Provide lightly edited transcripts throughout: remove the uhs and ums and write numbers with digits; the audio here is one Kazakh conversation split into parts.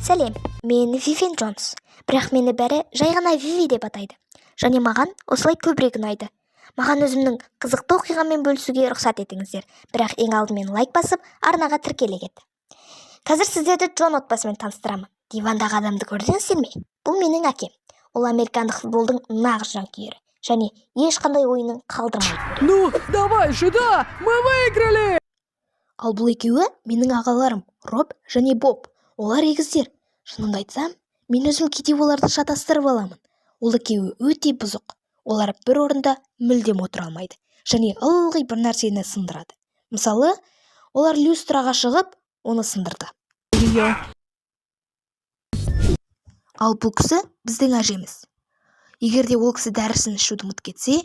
Сәлем, мен Вивен Джонс, бірақ мені бәрі жай ғана Виви деп атайды. Және маған осылай көбірек ұнайды. Маған өзімнің қызықты оқиғамен бөлісуге рұқсат етіңіздер, бірақ ең алдымен лайк басып, арнаға тіркеле кет. Қазір сіздерді Джон отбасымен таныстырамын. Дивандағы адамды көрдіңіздер ме? Бұл менің әкем. Ол американдық футболдың нағыз жанкүйері және ешқандай ойынын қалдырмайды. Ну, давай же, да, мы выиграли! Ал бұл екеуі менің ағаларым, Роб және Боб. Олар егіздер. Шынымды айтсам, мен өзім кейде оларды шатастырып аламын. Ол екеуі өте бұзық. Олар бір орында мүлдем отыра алмайды және ылғи бір нәрсені сындырады. Мысалы, олар люстраға шығып, оны сындырды. Ал бұл кісі біздің әжеміз. Егер де ол кісі дәрісін ішуді ұмытып кетсе,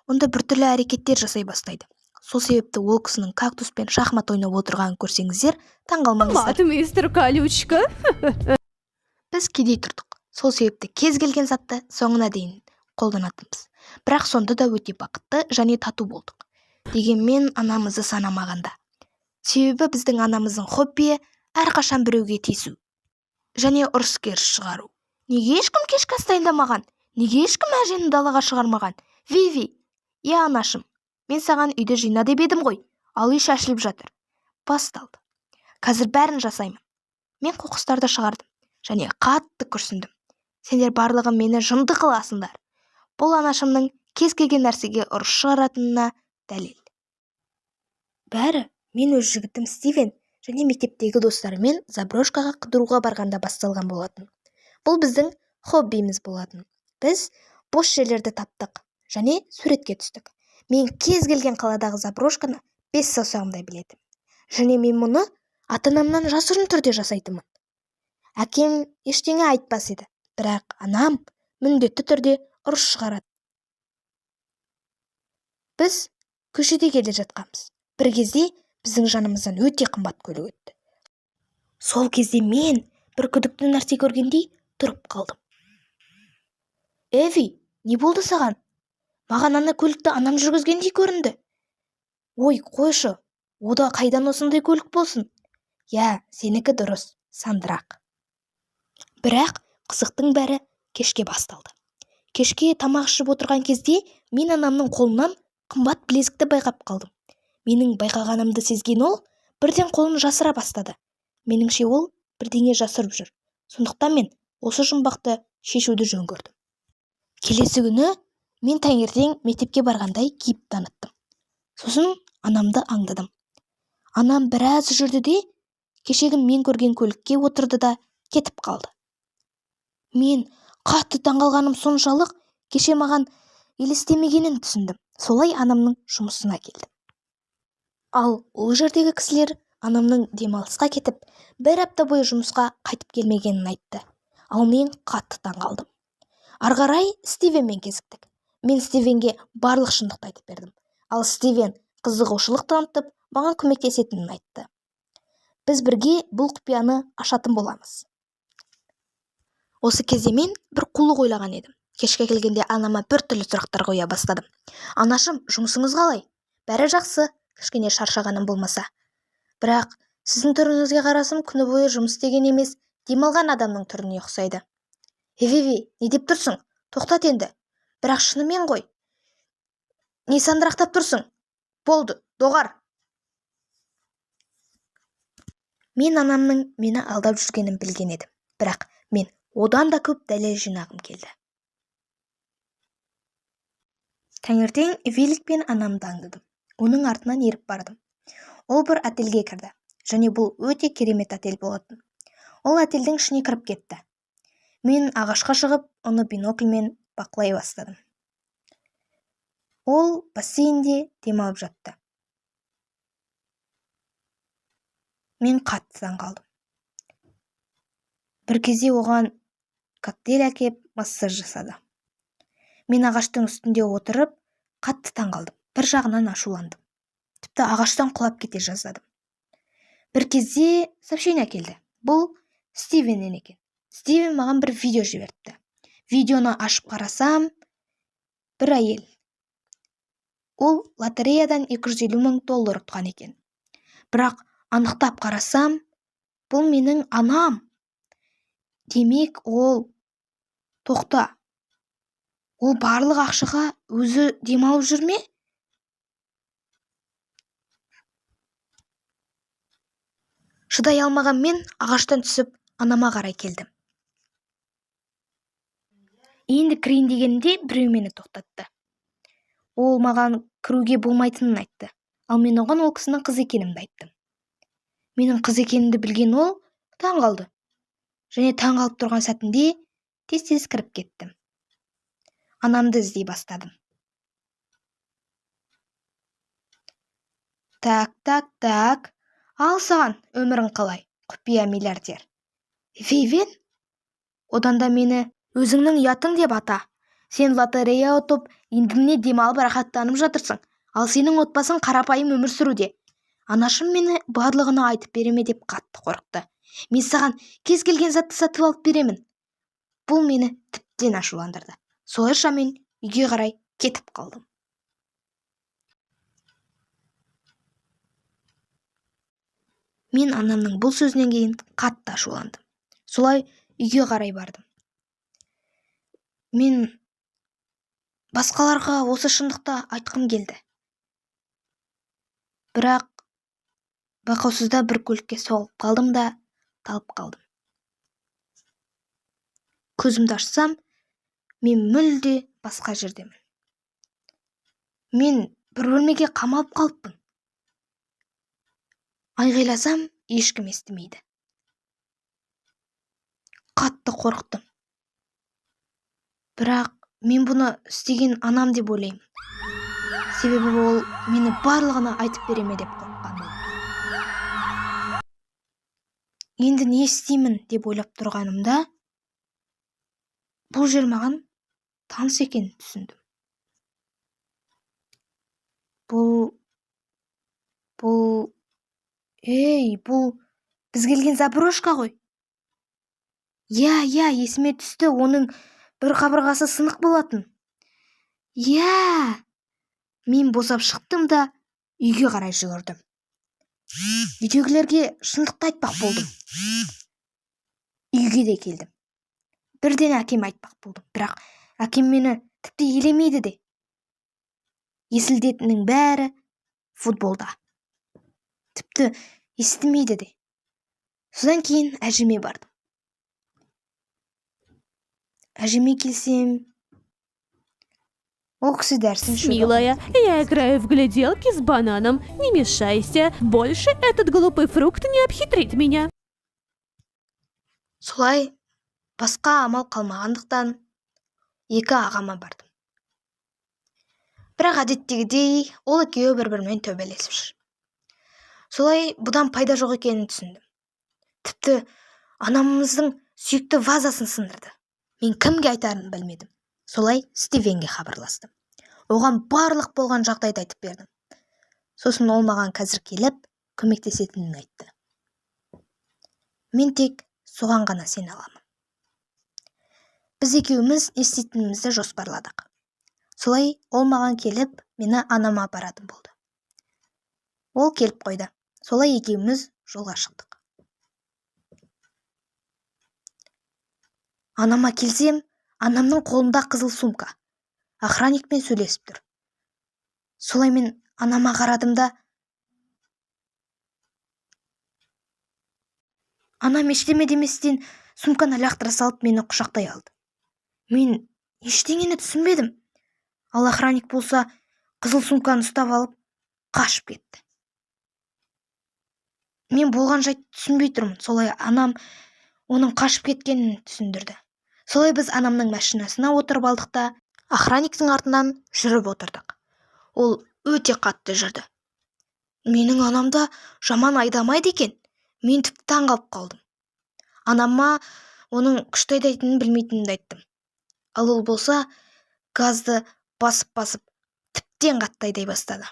онда біртүрлі әрекеттер жасай бастайды. Сол себепті ол кісінің кактуспен шахмат ойнап отырғанын көрсеңіздер, таңғалмаңыздар. Мат, мистер Колючка. Біз кедей тұрдық. Сол себепті кез келген затты соңына дейін қолданатынбыз. Бірақ сонда да өте бақытты және тату болдық. Дегенмен анамызды санамағанда. Себебі біздің анамыздың хоббиі әрқашан біреуге тиісу және ұрыс-керіс шығару. Неге ешкім кешкі ас дайындамаған? Неге ешкім әжені далаға шығармаған? Виви, анашым, мен саған үйді жина деп едім ғой, ал үй шашылып жатыр. Басталды. Қазір бәрін жасаймын. Мен қоқыстарды шығардым және қатты күрсіндім. Сендер барлығы мені жынды қыласыңдар. Бұл анашымның кез келген нәрсеге ұрыс шығаратынына дәлел. Бәрі мен өз жігітім Стивен және мектептегі достарымен заброшкаға қыдыруға барғанда басталған болатын. Бұл біздің хоббиіміз болатын. Біз бос жерлерді таптық және суретке түстік. Мен кез келген қаладағы заброшканы 5 саусағымдай білетім. Және мен мұны ата-анамнан жасырын түрде жасайтынмын. Әкем ештеңе айтпас еді, бірақ анам міндетті түрде ұрыс шығарады. Біз көшеде келе жатқанбыз. Бір кезде біздің жанымыздан өте қымбат көлік өтті. Сол кезде мен бір күдікті нәрсе көргендей тұрып қалдым. Эви, не болды саған? Маған ана көлікті анам жүргізгендей көрінді. Ой, қойшы, ода қайдан осындай көлік болсын? Сенікі дұрыс, сандырақ. Бірақ қызықтың бәрі кешке басталды. Кешке тамақ ішіп отырған кезде мен анамның қолынан қымбат білезікті байқап қалдым. Менің байқағанымды сезген ол бірден қолын жасыра бастады. Меніңше ол бірдеңе жасырып жүр. Сондықтан мен осы жұмбақты шешуді жөн көрдім. Келесі күні мен таңертең мектепке барғандай кейіп таныттым. Сосын анамды аңдыдым. Анам біраз жүрді де, кешегі мен көрген көлікке отырды да кетіп қалды. Мен қатты таңғалғаным соншалық, кеше маған елестемегенін түсіндім. Солай анамның жұмысына келдім. Ал ол жердегі кісілер анамның демалысқа кетіп, бір апта бойы жұмысқа қайтып келмегенін айтты. Ал мен қатты таңғалдым. Арғарай Стивенмен кезіктік. Мен Стивенге барлық шындықты айтып бердім. Ал Стивен қызығушылық танытып, маған көмектесетінін айтты. Біз бірге бұл құпияны ашатын боламыз. Осы кезде мен бір қулық ойлаған едім. Кешке келгенде анама біртүрлі сұрақтар қоя бастадым. Анашым, жұмысыңыз қалай? Бәрі жақсы, кішкене шаршағаным болмаса. Бірақ сіздің түріңізге қарасам, күні бойы жұмыс істеген емес, демалған адамның түріне ұқсайды. Виви, не деп тұрсың? Тоқтат енді. Бірақ шынымен ғой. Не сандырақтап тұрсың? Болды, доғар. Мен анамның мені алдап жүргенін білген едім. Бірақ мен одан да көп дәлел жинағым келді. Таңертең великпен анамды аңдыдым. Оның артынан еріп бардым. Ол бір отельге кірді. Және бұл өте керемет отель болатын. Ол отельдің ішіне кіріп кетті. Мен ағашқа шығып, оны бинокльмен бақылай бастадым. Ол бассейнде демалып жатты. Мен қатты таңғалдым. Бір кезде оған коктейль әкеп массаж жасады. Мен ағаштың үстінде отырып, қатты таңғалдым. Бір жағынан ашуландым. Тіпті ағаштан құлап кете жаздадым. Бір кезде сообщение келді. Бұл Стивеннен екен. Стивен маған бір видео жіберіпті. Видеоны ашып қарасам, бір әйел. Ол лотереядан $250,000 ұтқан екен. Бірақ анықтап қарасам, бұл менің анам. Демек, тоқта. Ол барлық ақшаға өзі демалып жүр ме? Шыдай алмаған мен ағаштан түсіп анама қарай келдім. Енді кірейін дегенде біреу мені тоқтатты. Ол маған кіруге болмайтынын айтты. Ал мен оған ол кісінің қыз екенімді айттым. Менің қыз екенімді білген ол таң қалды. Және таң қалып тұрған сәтінде тез кіріп кеттім. Анамды іздей бастадым. Так. Ал саған өмірің қалай, құпия миллиардер. Вейвен? Одан да мені өзіңнің ұятың деп ата. Сен лотерея ұтып, енді міне демалып рахаттанып жатырсың. Ал сенің отбасың қарапайым өмір сүруде. Анашым мені барлығына айтып береме деп қатты қорықты. Мен саған кез келген затты сатып алып беремін. Бұл мені тіптен ашуландырды. Солайша мен үйге қарай кетіп қалдым. Мен анамның бұл сөзінен кейін қатты ашуландым. Солай үйге қарай бардым. Мен басқаларға осы шындықты айтқым келді. Бірақ байқаусызда бір көлікке соғылып қалдым да талып қалдым. Көзімді ашсам, мен мүлде басқа жердемін. Мен бір бөлмеге қамалып қалыппын. Айғайласам, ешкім естімейді. Қатты қорықтым. Бірақ мен бұны істеген анам деп ойлаймын. Себебі ол мені барлығына айтып береме деп қорыққан. Енді не істеймін деп ойлап тұрғанымда, бұл жер маған таныс екенін түсіндім. Бұл біз келген Запорожка ғой. Я, есіме түсті, оның бір қабырғасы сынық болатын. Мен босап шықтым да үйге қарай жүгірдім. Үйдегілерге шындықты айтпақ болдым. Үйге де келдім. Бірден әкем айтпақ болдым. Бірақ әкем мені тіпті елемейді де. Есілдетінің бәрі футболда. Тіпті естімейді де. Содан кейін әжеме бардым. Әжеме келсем, ол кісі дәрісін шыдап. Милая, я играю в гляделки с бананом. Не мешайся. Больше этот глупый фрукт не обхитрит меня. Солай басқа амал қалмағандықтан екі ағама бардым. Бірақ әдеттегідей ол екеуі бір-бірімен төбелесіп жүр. Солай бұдан пайда жоқ екенін түсіндім. Тіпті анамыздың сүйікті вазасын сындырды. Мен кімге айтарын білмедім. Солай Стивенге хабарластым. Оған барлық болған жағдайды айтып бердім. Сосын ол маған қазір келіп, көмектесетінін айтты. Мен тек соған ғана сене аламын. Біз екеуміз не істейтінімізді жоспарладық. Солай ол маған келіп, мені анама апаратын болды. Ол келіп қойды. Солай екеуміз жолға шықтық. Анама келсем, анамның қолында қызыл сумка. Охранникпен сөйлесіп тұр. Солай мен анама қарадым да, анам ештеме деместен сумканы лақтыра салып мені құшақтай алды. Мен ештеңені түсінбедім. Ал охранник болса, қызыл сумканы ұстап алып, қашып кетті. Мен болған жайтты түсінбей тұрмын. Солай анам оның қашып кеткенін түсіндірді. Солай біз анамның машинасына отырып алдық та, охранниктің артынан жүріп отырдық. Ол өте қатты жүрді. Менің анамда жаман айдамайды екен. Мен тіпті таң қалып қалдым. Анама оның күшті айдайтынын білмейтінімді айттым. Ал ол болса, газды басып, тіптен қатты айдай бастады.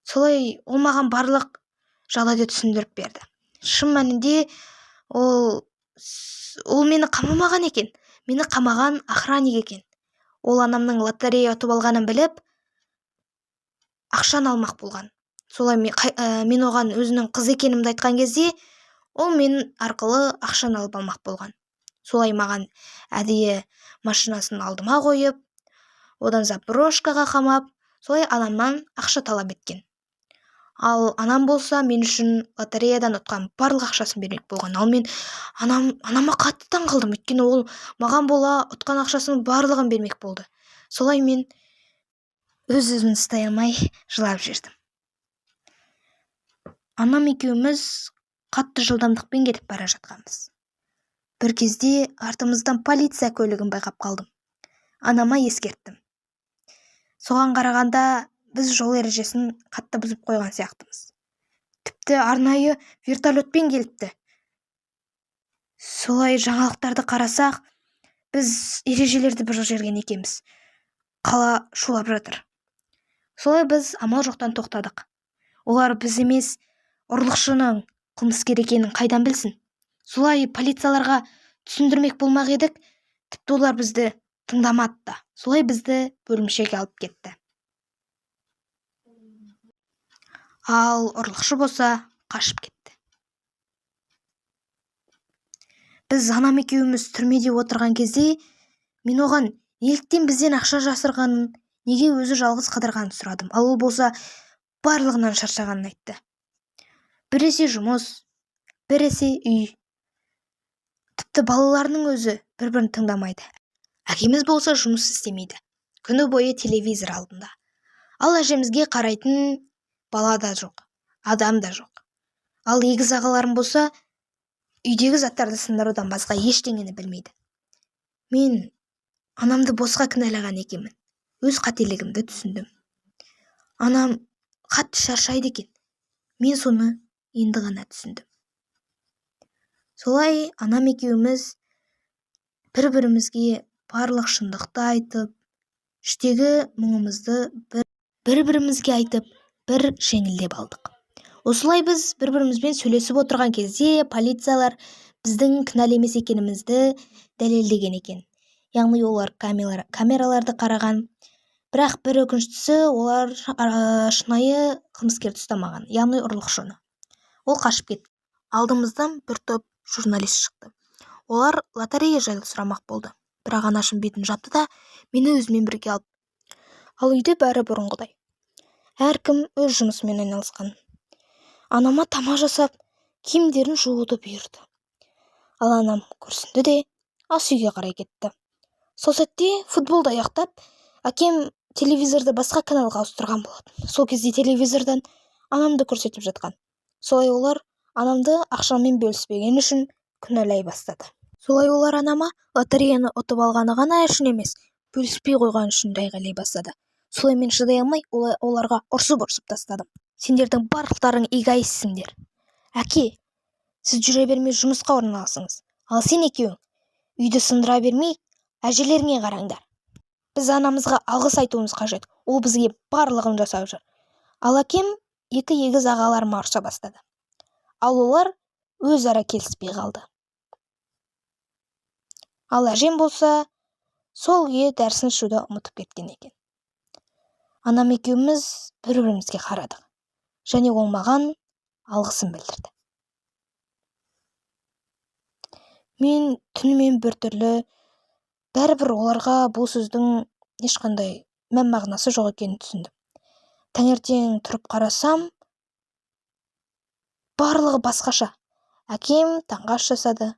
Солай ол маған барлық жағдайды түсіндіріп берді. Шын мәнінде ол мені қамамаған екен. Мені қамаған охранник екен. Ол анамның лотерея ұтып алғанын біліп, ақшаны алмақ болған. Солай мен оған өзінің қыз екенімді айтқан кезде, ол мен арқылы ақшаны алып алмақ болған. солай маған әдейі машинасын алдыма қойып, одан заброшкаға қамап, солай анамнан ақша талап еткен. Ал анам болса мен үшін лотереядан ұтқан барлық ақшасын бермек болған. Ал мен анама қатты таң қалдым, өйткені ол маған бола ұтқан ақшасының барлығын бермек болды. Солай мен өз-өзімді ұстай алмай жылап жібердім. Анам екеуміз қатты жылдамдықпен кетіп бара жатқанбыз. Бір кезде артымыздан полиция көлігін байқап қалдым. Анама ескерттім. Соған қарағанда біз жол ережесін қатты бұзып қойған сияқтымыз. Тіпті арнайы вертолетпен келіпті. Солай жаңалықтарды қарасақ, біз ережелерді бұзып жіберген екенбіз. Қала шулап жатыр. Солай біз амал жоқтан тоқтадық. Олар біз емес, ұрлықшының қылмыскер екенін қайдан білсін? Солай полицияларға түсіндірмек болмақ едік, тіпті олар бізді тыңдамады да. Солай бізді бөлімшеге алып кетті. Ал ұрлықшы болса қашып кетті. Біз анам екеуміз түрмеде отырған кезде, мен оған неліктен бізден ақша жасырғанын, неге өзі жалғыз қыдырғанын сұрадым. Ал ол болса барлығынан шаршағанын айтты. Біресе жұмыс, біресе үй. Тіпті балаларының өзі бір-бірін тыңдамайды. Әкеміз болса жұмыс істемейді. Күні бойы телевизор алдында. Ал әжемізге қарайтын бала да жоқ, адам да жоқ. Ал егіз ағаларым болса, үйдегі заттарды сындырудан басқа ештеңені білмейді. Мен анамды босқа кінәлаған екенмін. Өз қателігімді түсіндім. Анам қатты шаршайды екен. Мен соны енді ғана түсіндім. Солай анам екеуміз бір-бірімізге барлық шындықты айтып, іштегі мұңымызды бір-бірімізге айтып, бір жеңілдеп алдық. Осылай біз бір-бірімізбен сөйлесіп отырған кезде полициялар біздің кінәлі емес екенімізді дәлелдеген екен. Яғни олар камераларды қараған. Бірақ бір өкініштісі, олар шынайы қылмыскерді ұстамаған, яғни ұрлықшыны. Ол қашып кетті. Алдымыздан бір топ журналист шықты. Олар лотерея жайлы сұрамақ болды. Бірақ анашым бетін жапты да мені өзімен бірге алып. Ал үйде бәрі бұрынғыдай. Әркім өз жұмысымен айналысқан. Анама тамақ жасап, киімдерін жууды бұйырды. Ал анам күрсінді де ас үйге қарай кетті. Сол сәтте футболды аяқтап, әкем телевизорды басқа каналға ауыстырған болатын. Сол кезде телевизордан анамды көрсетіп жатқан. Солай олар анамды ақшамен бөліспеген үшін күнәлай бастады. Солай олар анама лотереяны ұтып алғаны ғана үшін емес, бөліспей қойған үшін де айғайлай бастады. Солай мен шыдай алмай оларға ұрсып тастадым. Сендердің барлықтарың эгоистсіңдер. Әке, сіз жүре бермей жұмысқа орналасыңыз. Ал сен екеуің үйді сындыра бермей, әжелеріңе қараңдар. Біз анамызға алғыс айтуымыз қажет. Ол бізге барлығын жасап жүр. Ал әкем екі егіз ағаларыма ұрса бастады. Ал олар өзара келіспей қалды. Ал әжем болса, сол күйі дәрісін ішуді ұмытып кеткен екен. Анам екеуміз бір-бірімізге қарадық. Және ол маған алғысын білдірді. Мен түнімен біртүрлі, бәрібір оларға бұл сөздің ешқандай мән мағынасы жоқ екенін түсіндім. Таңертең тұрып қарасам, барлығы басқаша. Әкем таңғы ас жасады.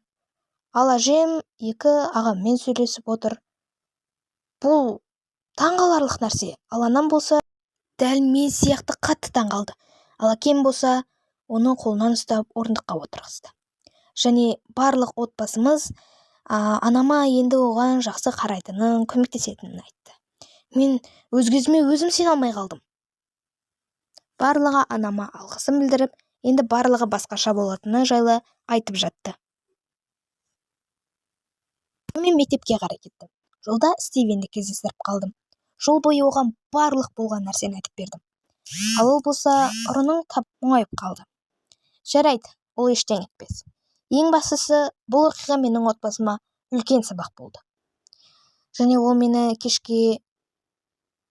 Ал әжем екі ағаммен сөйлесіп отыр. Бұл таңғаларлық нәрсе. Ал анам болса, дәл мен сияқты қатты таңғалды. Ал әкем болса, оны қолынан ұстап орындыққа отырғызды. Және барлық отбасымыз анама енді оған жақсы қарайтынын, көмектесетінін айтты. Мен өз көзіме өзім сене алмай қалдым. Барлығы анама алғысын білдіріп, енді барлығы басқаша болатыны жайлы айтып жатты. Мен мектепке қарай кеттім. Жолда Стивенді кездестіріп қалдым. Жол бойы оған барлық болған нәрсені айтып бердім. Ал ол болса, ұрының тап мұңайып қалды. Жарайды, ол ештеңе етпес. Ең бастысы, бұл оқиға менің отбасыма үлкен сабақ болды. Және ол мені кешке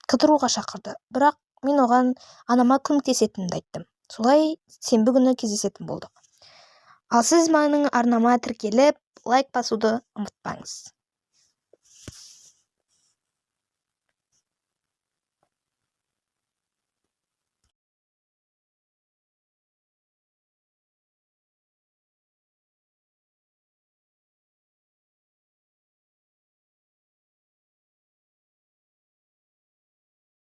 қыдыруға шақырды. Бірақ мен оған анама көмектесетінімді айттым. Солай сенбі күні кездесетін болдық. Ал сіз менің арнама тіркеліп, лайк басуды ұмытпаңыз.